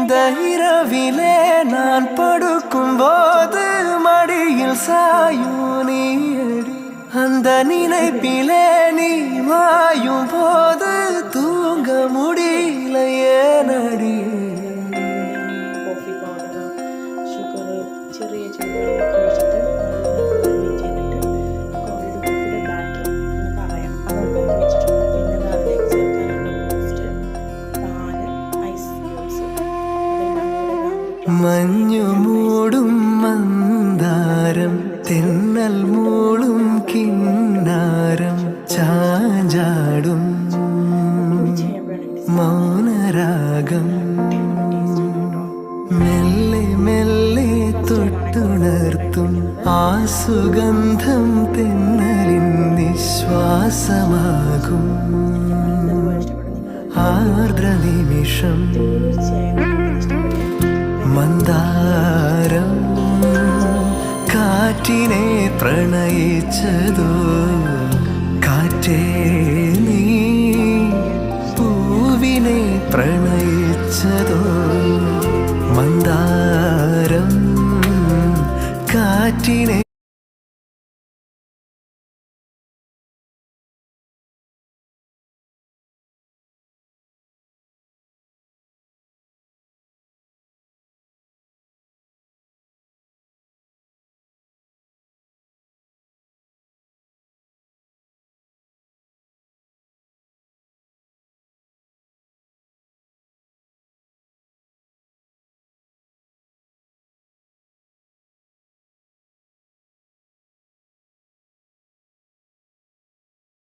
இந்த இரவிலே நான் படுக்கும் போது மடியில் சாயும் நீயடி அந்த நினைப்பிலே நீ வாயும் போது தூங்க முடியலையே நடி മഞ്ഞു മൂടും മന്ദാരം തെന്നൽ മൂളും കിന്നാരം ചാഞ്ചാടും മൗനരാഗം മെല്ലെ മെല്ലെ തൊട്ടുണർത്തും ആ സുഗന്ധം തെന്നലിൻ നിശ്വാസമാകും ആർദ്ര നിമിഷം മന്ദാരം കാറ്റിനെ പ്രണയിച്ചതോ കാറ്റേ നീ പൂവിനെ പ്രണയിച്ചതോ മന്ദാരം കാറ്റിനെ